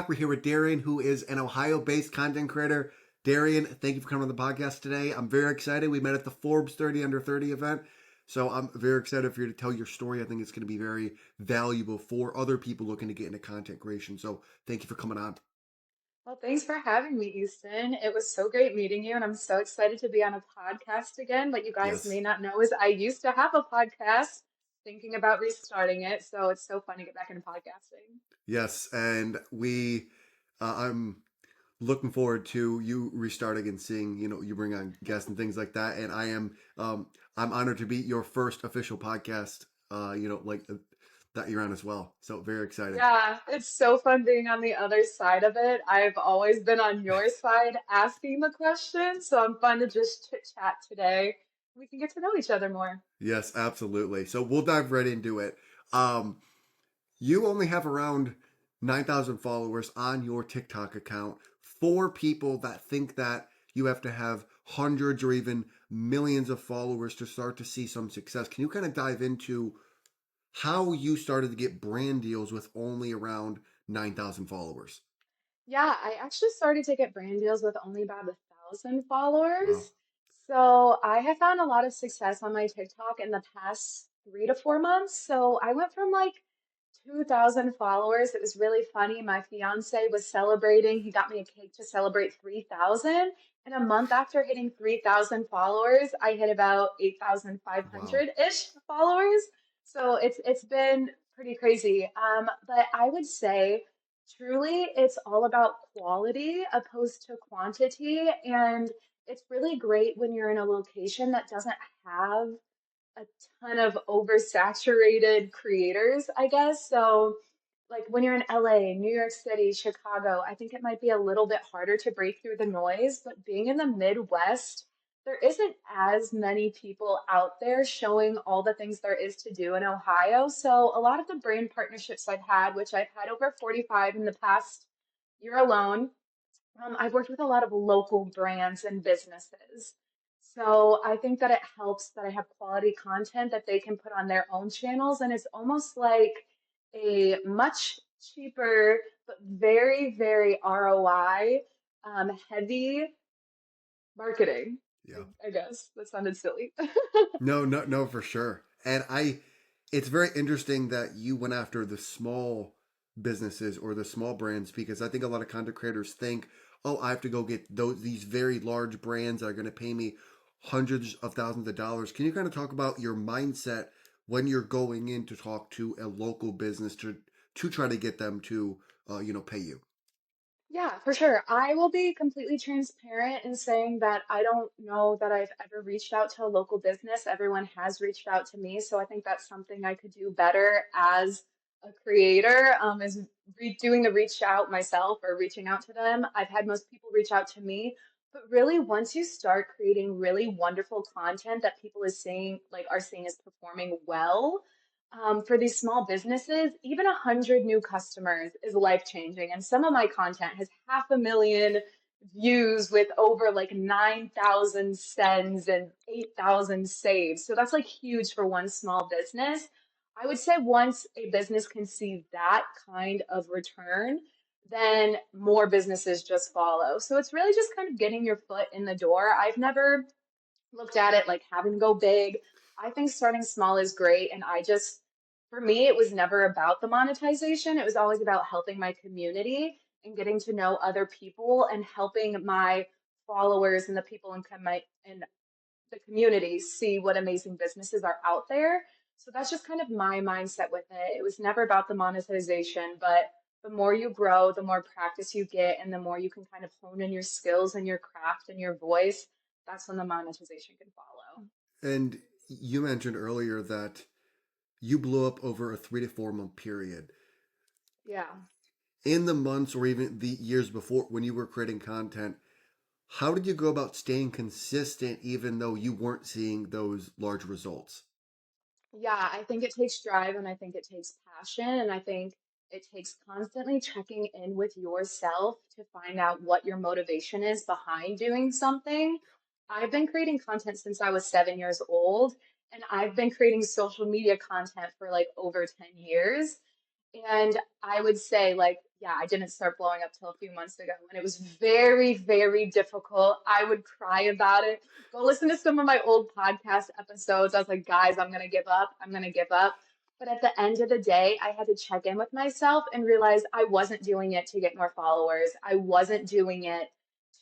back. We're here with Darian, who is an Ohio-based content creator. Darian, thank you for coming on the podcast today. I'm very excited. We met at the Forbes 30 Under 30 event. So I'm very excited for you to tell your story. I think it's going to be very valuable for other people looking to get into content creation. So thank you for coming on. Well, thanks for having me, Easton. It was so great meeting you, and I'm so excited to be on a podcast again. What you guys Yes. may not know is I used to have a podcast, thinking about restarting it, so it's so fun to get back into podcasting. Yes. And I'm looking forward to you restarting and seeing, you bring on guests and things like that. And I'm honored to be your first official podcast, that you're on as well. So very exciting. Yeah, it's so fun being on the other side of it. I've always been on your side asking the questions, so I'm fun to just chit chat today. We can get to know each other more. Yes, absolutely. So we'll dive right into it. Um, you only have around 9,000 followers on your TikTok account. For people that think that you have to have hundreds or even millions of followers to start to see some success, can you kind of dive into how you started to get brand deals with only around 9,000 followers? Yeah, I actually started to get brand deals with only about 1,000 Wow. followers. So I have found a lot of success on my TikTok in the past 3 to 4 months. So I went from like 2,000 followers. It was really funny. My fiance was celebrating. He got me a cake to celebrate 3,000. And a month after hitting 3,000 followers, I hit about Wow. 8,500-ish followers. So it's been pretty crazy. But I would say truly it's all about quality opposed to quantity. And it's really great when you're in a location that doesn't have a ton of oversaturated creators, I guess. So, like when you're in LA, New York City, Chicago, I think it might be a little bit harder to break through the noise. But being in the Midwest, there isn't as many people out there showing all the things there is to do in Ohio. So, a lot of the brand partnerships I've had, which I've had over 45 in the past year alone, I've worked with a lot of local brands and businesses. So I think that it helps that I have quality content that they can put on their own channels. And it's almost like a much cheaper, but very, very ROI heavy marketing. Yeah. I guess that sounded silly. No, no, no, for sure. It's very interesting that you went after the small businesses or the small brands because I think a lot of content creators think, oh, I have to go get these very large brands that are going to pay me hundreds of thousands of dollars. Can you kind of talk about your mindset when you're going in to talk to a local business to try to get them to pay you? Yeah, for sure. I will be completely transparent in saying that I don't know that I've ever reached out to a local business. Everyone has reached out to me, so I think that's something I could do better as a creator, is doing the reach out myself or reaching out to them. I've had most people reach out to me, but really once you start creating really wonderful content that people is saying like are seeing is performing well, for these small businesses, even 100 new customers is life changing. And some of my content has 500,000 views with over like 9,000 sends and 8,000 saves. So that's like huge for one small business. I would say once a business can see that kind of return, then more businesses just follow. So it's really just kind of getting your foot in the door. I've never looked at it like having to go big. I think starting small is great. And for me, it was never about the monetization. It was always about helping my community and getting to know other people and helping my followers and the people in the community see what amazing businesses are out there. So that's just kind of my mindset with it. It was never about the monetization, but the more you grow, the more practice you get, and the more you can kind of hone in your skills and your craft and your voice, that's when the monetization can follow. And you mentioned earlier that you blew up over a 3 to 4 month period. Yeah. In the months or even the years before when you were creating content, how did you go about staying consistent even though you weren't seeing those large results? Yeah, I think it takes drive and I think it takes passion and I think it takes constantly checking in with yourself to find out what your motivation is behind doing something. I've been creating content since I was 7 years old and I've been creating social media content for like over 10 years. And I would say, like, yeah, I didn't start blowing up till a few months ago. And it was very, very difficult. I would cry about it. Go listen to some of my old podcast episodes. I was like, guys, I'm going to give up. I'm going to give up. But at the end of the day, I had to check in with myself and realize I wasn't doing it to get more followers. I wasn't doing it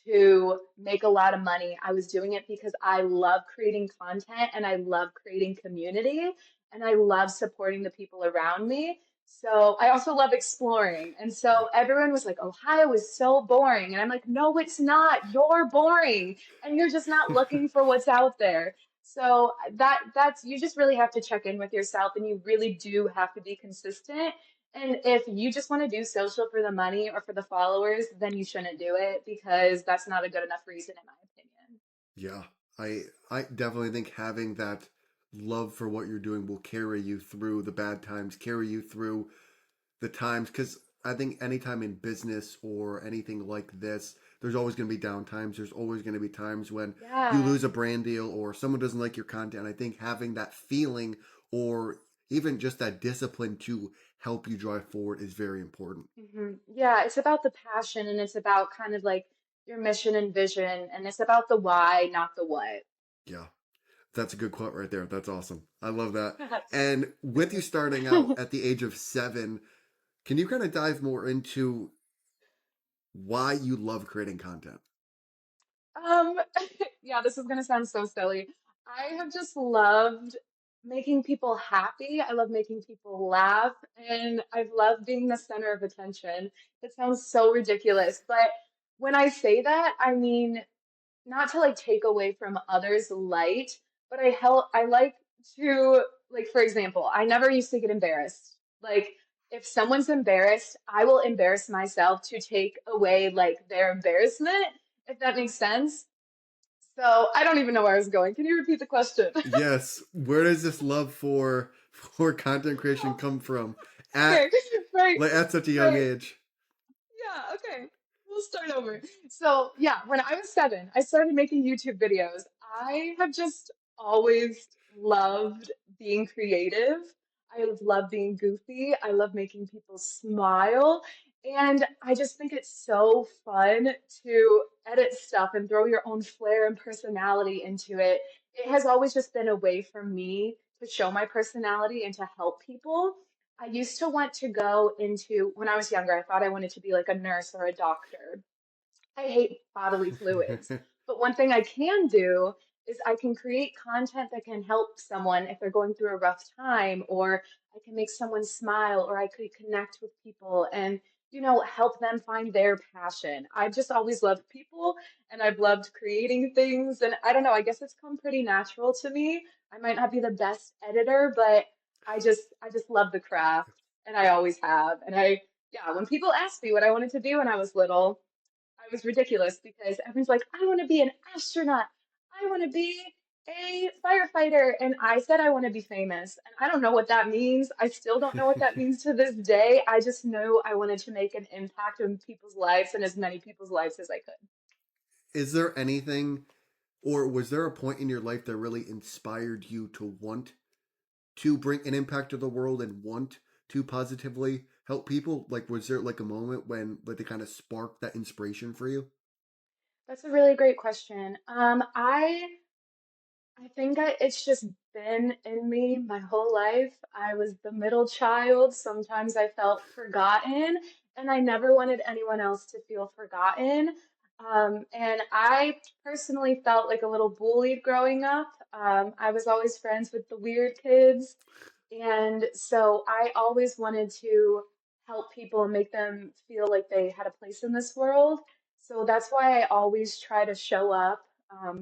to make a lot of money. I was doing it because I love creating content and I love creating community and I love supporting the people around me. So I also love exploring. And so everyone was like, Ohio is so boring. And I'm like, no, it's not. You're boring. And you're just not looking for what's out there. So that's you just really have to check in with yourself and you really do have to be consistent. And if you just want to do social for the money or for the followers, then you shouldn't do it because that's not a good enough reason in my opinion. Yeah, I definitely think having that love for what you're doing will carry you through the bad times, carry you through the times. Because I think anytime in business or anything like this, there's always going to be down times. There's always going to be times when you Yeah. lose a brand deal or someone doesn't like your content. I think having that feeling or even just that discipline to help you drive forward is very important. Yeah, it's about the passion and it's about kind of like your mission and vision and it's about the why, not the what. Yeah, that's a good quote right there. That's awesome. I love that. And with you starting out at the age of 7, can you kind of dive more into why you love creating content? Um, yeah, this is gonna sound so silly. I have just loved making people happy. I love making people laugh, and I've loved being the center of attention. It sounds so ridiculous, but when I say that, I mean not to like take away from others' light, but I like to like for example, I never used to get embarrassed. Like if someone's embarrassed, I will embarrass myself to take away like their embarrassment, if that makes sense. So I don't even know where I was going. Can you repeat the question? Yes, where does this love for content creation come from at Okay, right, at such a young right. age? Yeah, okay. We'll start over. So, yeah, when I was 7, I started making YouTube videos. I have just always loved being creative. I love being goofy. I love making people smile. And I just think it's so fun to edit stuff and throw your own flair and personality into it. It has always just been a way for me to show my personality and to help people. I used to want to go into, when I was younger, I thought I wanted to be like a nurse or a doctor. I hate bodily fluids. But one thing I can do is I can create content that can help someone if they're going through a rough time, or I can make someone smile, or I could connect with people and, help them find their passion. I've just always loved people and I've loved creating things. And I don't know, I guess it's come pretty natural to me. I might not be the best editor, but I just love the craft and I always have. And yeah, when people asked me what I wanted to do when I was little, I was ridiculous because everyone's like, I want to be an astronaut. I want to be a firefighter. And I said, I want to be famous. And I don't know what that means. I still don't know what that means to this day. I just knew I wanted to make an impact in people's lives and as many people's lives as I could. Is there anything, or was there a point in your life that really inspired you to want to bring an impact to the world and want to positively help people? Like, was there like a moment when like they kind of sparked that inspiration for you? That's a really great question. I think it's just been in me my whole life. I was the middle child. Sometimes I felt forgotten, and I never wanted anyone else to feel forgotten. And I personally felt like a little bullied growing up. I was always friends with the weird kids. And so I always wanted to help people and make them feel like they had a place in this world. So that's why I always try to show up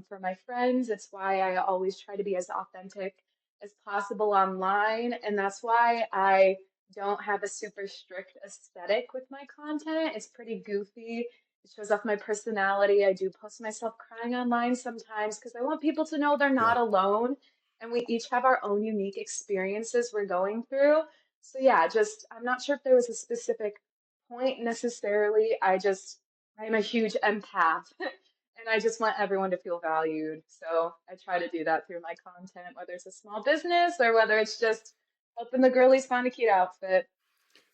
for my friends. It's why I always try to be as authentic as possible online. And that's why I don't have a super strict aesthetic with my content. It's pretty goofy. It shows off my personality. I do post myself crying online sometimes because I want people to know they're Yeah. not alone and we each have our own unique experiences we're going through. So yeah, just I'm not sure if there was a specific point necessarily. I'm a huge empath and I just want everyone to feel valued. So I try to do that through my content, whether it's a small business or whether it's just helping the girlies find a cute outfit.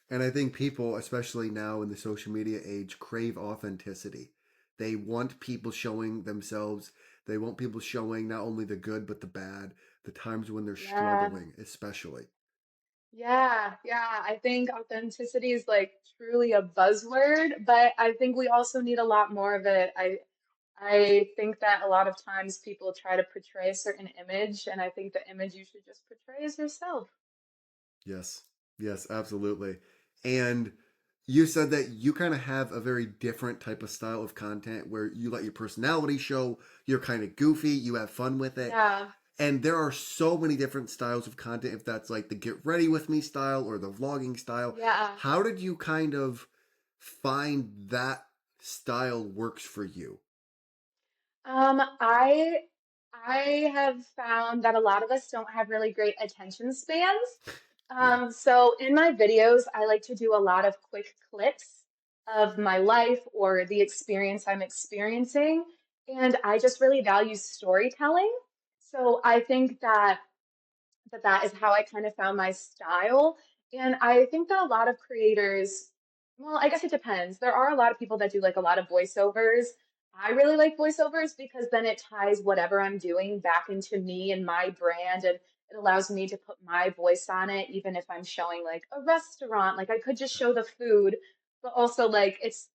And I think people, especially now in the social media age, crave authenticity. They want people showing themselves. They want people showing not only the good, but the bad, the times when they're Yeah. struggling, especially. Yeah, yeah. I think authenticity is like truly a buzzword, but I think we also need a lot more of it. I think that a lot of times people try to portray a certain image, and I think the image you should just portray is yourself. Yes. Yes, absolutely. And you said that you kind of have a very different type of style of content where you let your personality show, you're kind of goofy, you have fun with it. Yeah, And there are so many different styles of content, if that's like the get ready with me style or the vlogging style. yeah. How did you kind of find that style works for you? Um, I I have found that a lot of us don't have really great attention spans. Yeah. So in my videos, I like to do a lot of quick clips of my life or the experience I'm experiencing, and I just really value storytelling. So I think that is how I kind of found my style. And I think that a lot of creators, well, I guess it depends. There are a lot of people that do like a lot of voiceovers. I really like voiceovers because then it ties whatever I'm doing back into me and my brand, and it allows me to put my voice on it, even if I'm showing like a restaurant. Like I could just show the food, but also like it's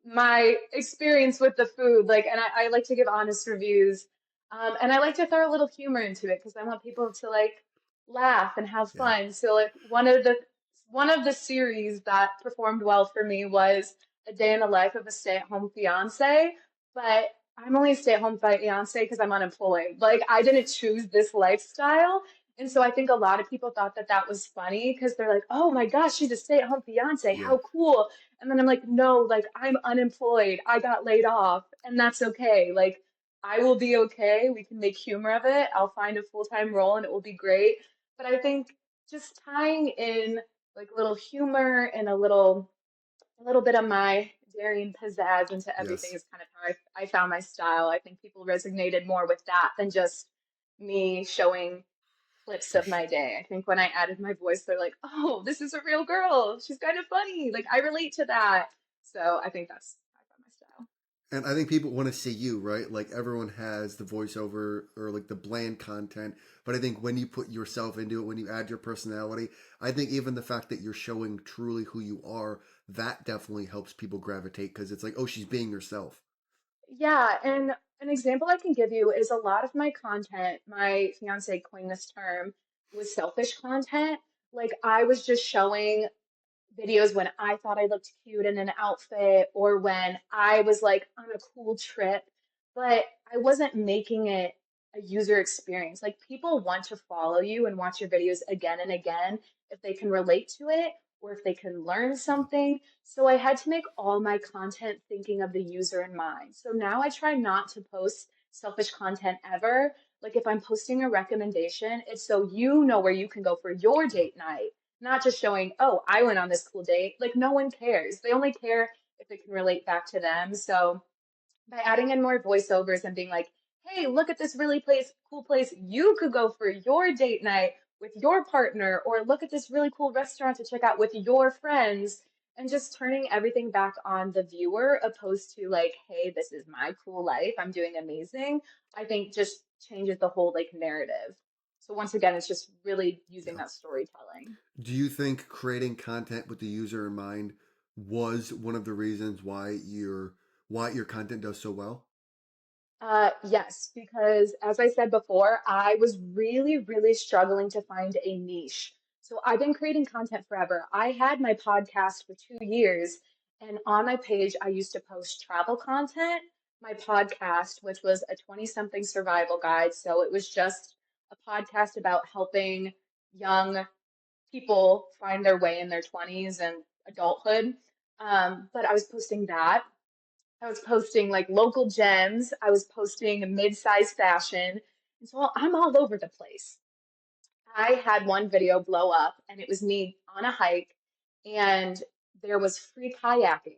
my experience with the food, like, and I like to give honest reviews, and I like to throw a little humor into it because I want people to like laugh and have Yeah. fun. So, like, one of the series that performed well for me was a day in the life of a stay-at-home fiance, but I'm only a stay-at-home fiance because I'm unemployed. Like, I didn't choose this lifestyle. And so I think a lot of people thought that that was funny because they're like, oh my gosh, she's a stay-at-home fiance. Yeah. How cool. And then I'm like, no, like I'm unemployed. I got laid off, and that's okay. Like I will be okay. We can make humor of it. I'll find a full-time role and it will be great. But I think just tying in like little humor and a little bit of my Darian pizzazz into everything Yes. is kind of how I found my style. I think people resonated more with that than just me showing clips For of sure. my day. I think when I added my voice, they're like, oh, this is a real girl. She's kind of funny. Like, I relate to that. So I think that's how I found my style. And I think people want to see you, right? Like everyone has the voiceover or like the bland content, but I think when you put yourself into it, when you add your personality, I think even the fact that you're showing truly who you are, that definitely helps people gravitate because it's like, oh, she's being herself. Yeah, and an example I can give you is a lot of my content, my fiance coined this term, was selfish content. Like, I was just showing videos when I thought I looked cute in an outfit or when I was like on a cool trip, but I wasn't making it a user experience. Like people want to follow you and watch your videos again and again if they can relate to it or if they can learn Yeah. something. So I had to make all my content thinking of the user in mind. So now I try not to post selfish content ever. Like if I'm posting a recommendation, it's so you know where you can go for your Yeah. date night, not just showing, oh, I went on this cool date. Like no one cares. They only care if it can relate back to them. So by adding in more voiceovers and being like, hey, look at this really cool place you could go for your date night with your partner, or look at this really cool restaurant to check out with your friends, and just turning everything back on the viewer opposed to like, hey, this is my cool life. I'm doing amazing. I think just changes the whole like narrative. So once again, it's just really using Yeah. that storytelling. Do you think creating content with the user in mind was one of the reasons why your content does so well? Yes, because as I said before, I was really, really struggling to find a niche. So I've been creating content forever. I had my podcast for 2 years, and on my page, I used to post travel content, my podcast, which was a 20-something survival guide. So it was just a podcast about helping young people find their way in their 20s and adulthood. But I was posting that. I was posting like local gems. I was posting mid-size fashion. And so I'm all over the place. I had one video blow up and it was me on a hike and there was free kayaking.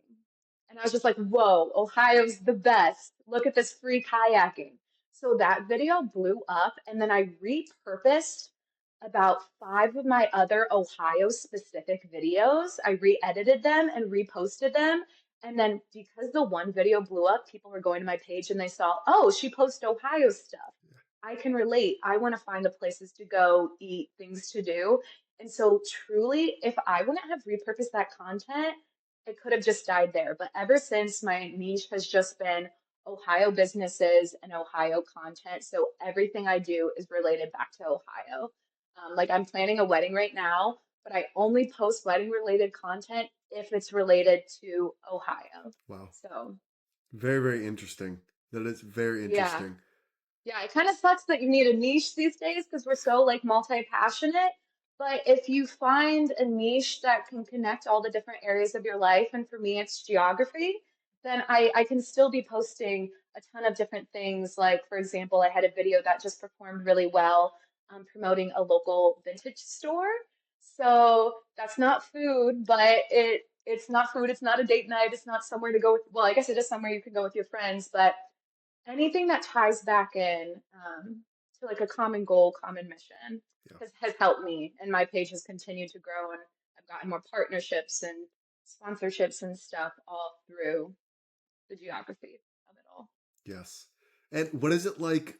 And I was just like, whoa, Ohio's the best. Look at this free kayaking. So that video blew up and then I repurposed about five of my other Ohio specific videos. I re-edited them and reposted them. And then because the one video blew up, people were going to my page and they saw, oh, she posts Ohio stuff. I can relate. I want to find the places to go, eat, things to do. And so truly, if I wouldn't have repurposed that content, it could have just died there. But ever since, my niche has just been Ohio businesses and Ohio content. So everything I do is related back to Ohio. Like I'm planning a wedding right now, but I only post wedding related content if it's related to Ohio. Wow. So Very, very interesting. That is very yeah. interesting. Yeah, it kind of sucks that you need a niche these days because we're so like multi-passionate. But if you find a niche that can connect all the different areas of your life, and for me it's geography, then I can still be posting a ton of different things. Like, for example, I had a video that just performed really well promoting a local vintage store. So that's not food, but it's not food, it's not a date night, it's not somewhere to go with, well, I guess it is somewhere you can go with your friends, but anything that ties back in to like a common goal, common mission Yeah. has helped me, and my page has continued to grow, and I've gotten more partnerships and sponsorships and stuff all through the geography of it all. Yes. And what is it like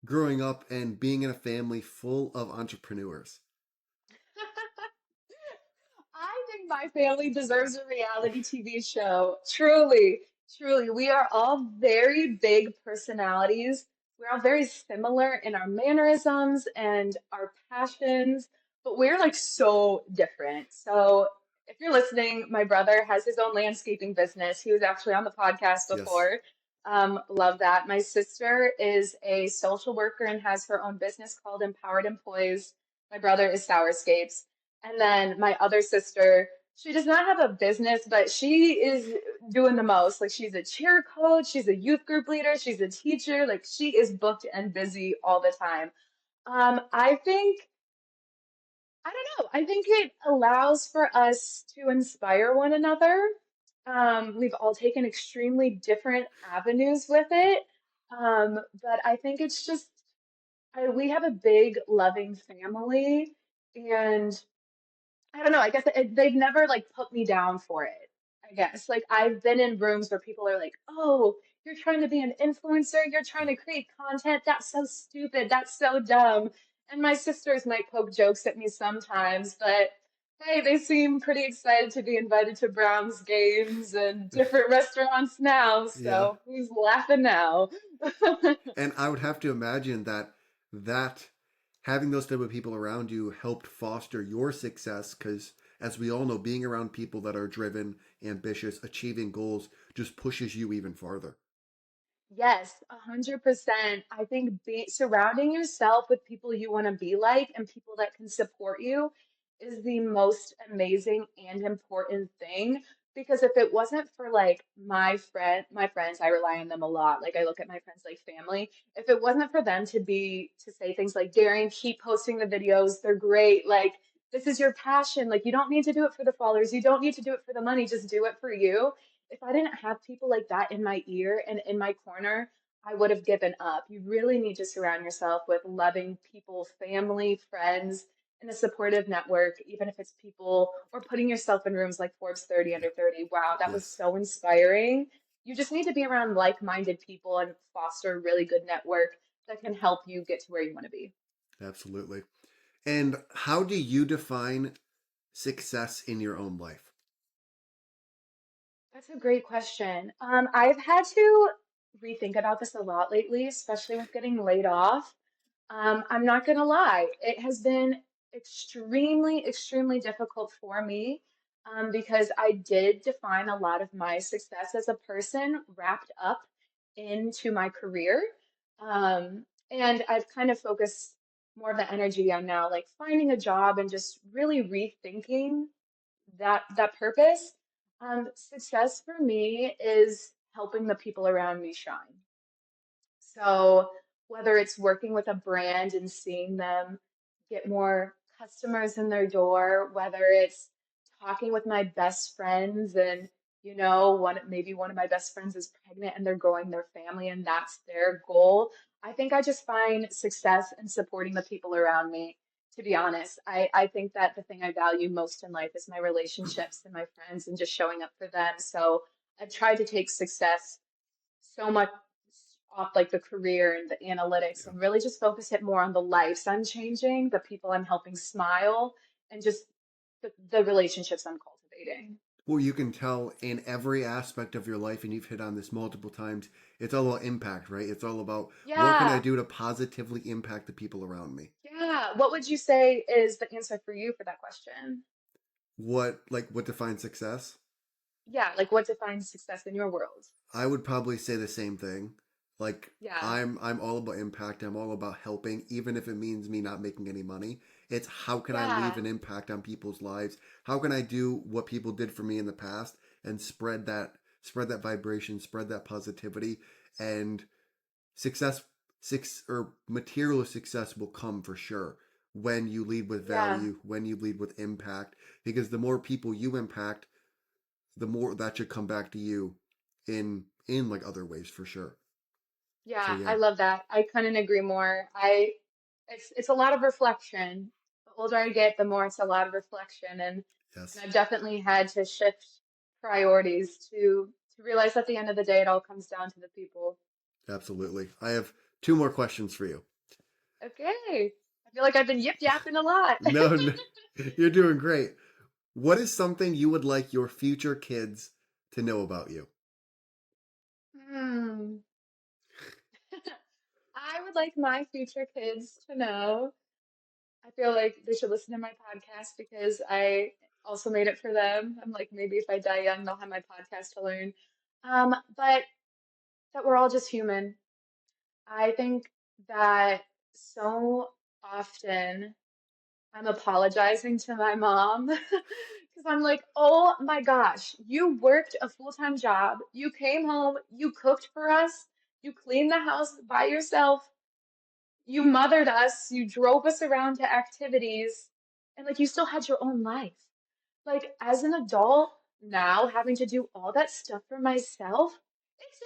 growing up and being in a family full of entrepreneurs? I think my family deserves a reality TV show. Truly, truly. We are all very big personalities. We're all very similar in our mannerisms and our passions, but we're like so different. So, if you're listening, my brother has his own landscaping business. He was actually on the podcast Yes. before. Love that. My sister is a social worker and has her own business called Empowered Employees. My brother is Sourscapes. And then my other sister, she does not have a business, but she is doing the most. Like she's a cheer coach, she's a youth group leader, she's a teacher. Like she is booked and busy all the time. I think, I don't know, I think it allows for us to inspire one another. We've all taken extremely different avenues with it. But I think it's just, we have a big, loving family. And I don't know. I guess they've never like put me down for it. I guess like I've been in rooms where people are like, "Oh, you're trying to be an influencer. You're trying to create content. That's so stupid. That's so dumb." And my sisters might poke jokes at me sometimes, but hey, they seem pretty excited to be invited to Browns games and different restaurants now. Yeah. So who's laughing now? And I would have to imagine that having those type of people around you helped foster your success because as we all know, being around people that are driven, ambitious, achieving goals just pushes you even farther. Yes, 100%. I think surrounding yourself with people you want to be like and people that can support you is the most amazing and important thing. Because if it wasn't for like my friends, I rely on them a lot. Like I look at my friends like family. If it wasn't for them to say things like, Darian, keep posting the videos, they're great. Like this is your passion. Like you don't need to do it for the followers. You don't need to do it for the money. Just do it for you. If I didn't have people like that in my ear and in my corner, I would have given up. You really need to surround yourself with loving people, family, friends, and a supportive network, even if it's people or putting yourself in rooms like Forbes 30 Yeah. under 30. Wow, that was Yes. so inspiring. You just need to be around like-minded people and foster a really good network that can help you get to where you want to be. Absolutely. And how do you define success in your own life? That's a great question. I've had to rethink about this a lot lately, especially with getting laid off. I'm not gonna lie, it has been extremely, extremely difficult for me because I did define a lot of my success as a person wrapped up into my career. And I've kind of focused more of the energy on now, like finding a job and just really rethinking that purpose. Success for me is helping the people around me shine. So whether it's working with a brand and seeing them get more customers in their door, whether it's talking with my best friends and maybe one of my best friends is pregnant and they're growing their family and that's their goal. I think I just find success in supporting the people around me. to be honest. I think that the thing I value most in life is my relationships and my friends and just showing up for them. So I've tried to take success so much off like the career and the analytics Yeah. and really just focus it more on the lives I'm changing, the people I'm helping smile, and just the relationships I'm cultivating. Well, you can tell in every aspect of your life, and you've hit on this multiple times, it's all about impact, right? It's all about what can I Yeah, do to positively impact the people around me? yeah. What would you say is the answer for you for that question? What defines success? Yeah, like what defines success in your world? I would probably say the same thing. Like Yeah, I'm all about impact. I'm all about helping, even if it means me not making any money. It's how can I leave yeah, an impact on people's lives? How can I do what people did for me in the past and spread that vibration, spread that positivity, and success six or material success will come for sure when you lead with yeah, value, when you lead with impact, because the more people you impact, the more that should come back to you in like other ways for sure. So yeah. I yeah, love that. I couldn't agree more. It's a lot of reflection. The older I get, the more it's a lot of reflection, and yes, I've definitely had to shift priorities to realize at the end of the day, it all comes down to the people. absolutely. I have two more questions for you. Okay. I feel like I've been yip yapping a lot. No, no, you're doing great. What is something you would like your future kids to know about you? Hmm. I would like my future kids to know. I feel like they should listen to my podcast because I also made it for them. I'm like, maybe if I die young, they'll have my podcast to learn. But that we're all just human. I think that so often I'm apologizing to my mom because I'm like, oh my gosh, you worked a full-time job. You came home, you cooked for us, you cleaned the house by yourself, you mothered us, you drove us around to activities, and like you still had your own life. Like as an adult now, having to do all that stuff for myself, it's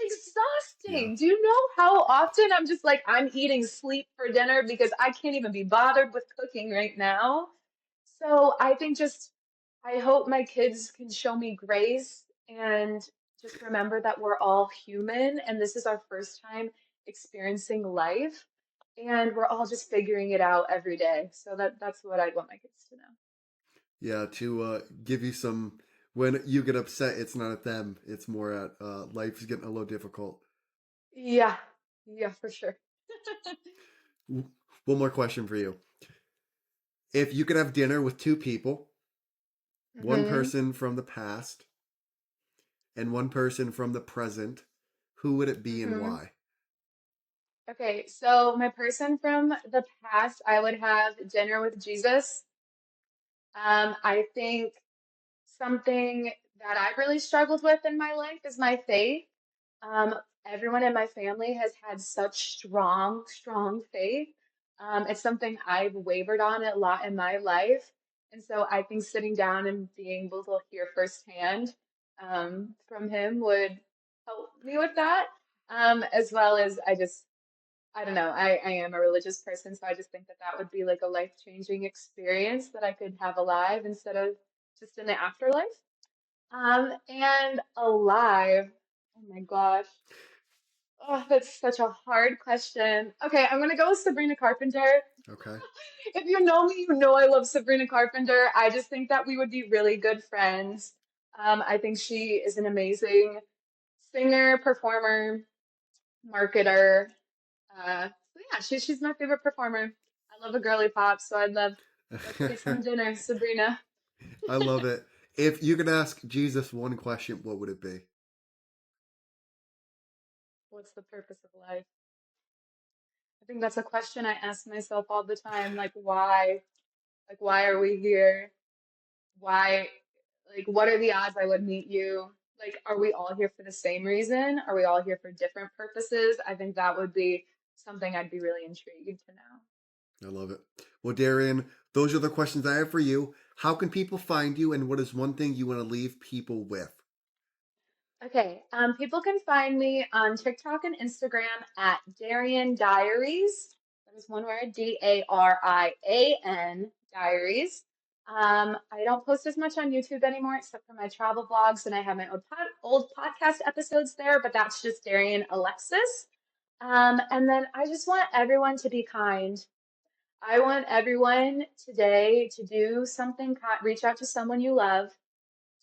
Yeah, exhausting. Do you know how often I'm just like, I'm eating sleep for dinner because I can't even be bothered with cooking right now? So I think just, I hope my kids can show me grace and just remember that we're all human and this is our first time experiencing life and we're all just figuring it out every day. So that's what I'd want my kids to know. yeah. To give you some, when you get upset, it's not at them. It's more at life's getting a little difficult. Yeah, yeah, for sure. One more question for you. If you could have dinner with two people, one hmm person from the past and one person from the present, who would it be and hmm why? Okay, so my person from the past, I would have dinner with Jesus. I think something that I really struggled with in my life is my faith. Um, Everyone in my family has had such strong, strong faith. It's something I've wavered on a lot in my life. And so I think sitting down and being able to hear firsthand from him would help me with that. As well as I don't know, I am a religious person, so I just think that that would be like a life-changing experience that I could have alive instead of just in the afterlife. And alive. Oh my gosh. Oh, that's such a hard question. Okay, I'm gonna go with Sabrina Carpenter. Okay. If you know me, you know I love Sabrina Carpenter. I just think that we would be really good friends. I think she is an amazing singer, performer, marketer. So yeah, she's my favorite performer. I love a girly pop, so I'd love let's get some dinner, Sabrina. I love it. If you could ask Jesus one question, what would it be? What's the purpose of life? I think that's a question I ask myself all the time. Like, why? Like, why are we here? Why? Like, what are the odds I would meet you? Like, are we all here for the same reason? Are we all here for different purposes? I think that would be something I'd be really intrigued to know. I love it. Well, Darian, those are the questions I have for you. How can people find you, and what is one thing you want to leave people with? Okay, people can find me on TikTok and Instagram at Darian Diaries. That is one word, Darian Diaries. I don't post as much on YouTube anymore, except for my travel vlogs, and I have my old podcast episodes there, but that's just Darian Alexis. And then I just want everyone to be kind. I want everyone today to do something, reach out to someone you love,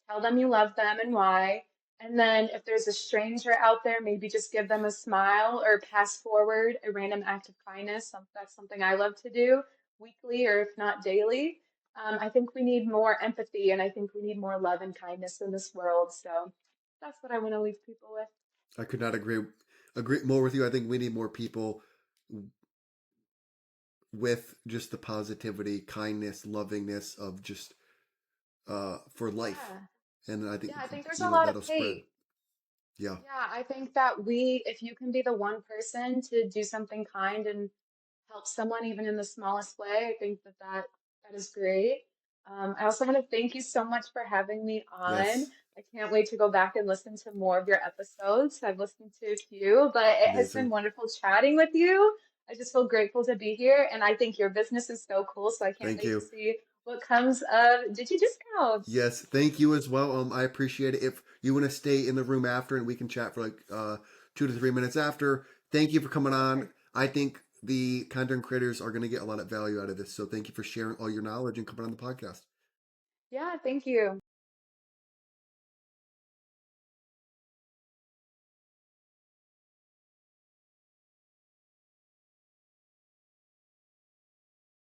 tell them you love them and why. And then if there's a stranger out there, maybe just give them a smile or pass forward a random act of kindness. That's something I love to do weekly or if not daily. I think we need more empathy and I think we need more love and kindness in this world. So that's what I want to leave people with. I could not agree more with you. I think we need more people with just the positivity, kindness, lovingness of just for life. Yeah. And I think Yeah, I think there's a lot of that'll spread. hate. Yeah. Yeah, I think that if you can be the one person to do something kind and help someone even in the smallest way, I think that is great. I also want to thank you so much for having me on. Yes. I can't wait to go back and listen to more of your episodes. I've listened to a few, but it has been Amazing. wonderful chatting with you. I just feel grateful to be here, and I think your business is so cool, so I can't Thank wait to you. see what comes of Digi Discounts. Yes, thank you as well. I appreciate it. If you want to stay in the room after and we can chat for like 2 to 3 minutes after, thank you for coming on. Sure. I think the content creators are going to get a lot of value out of this. So thank you for sharing all your knowledge and coming on the podcast. Yeah, thank you.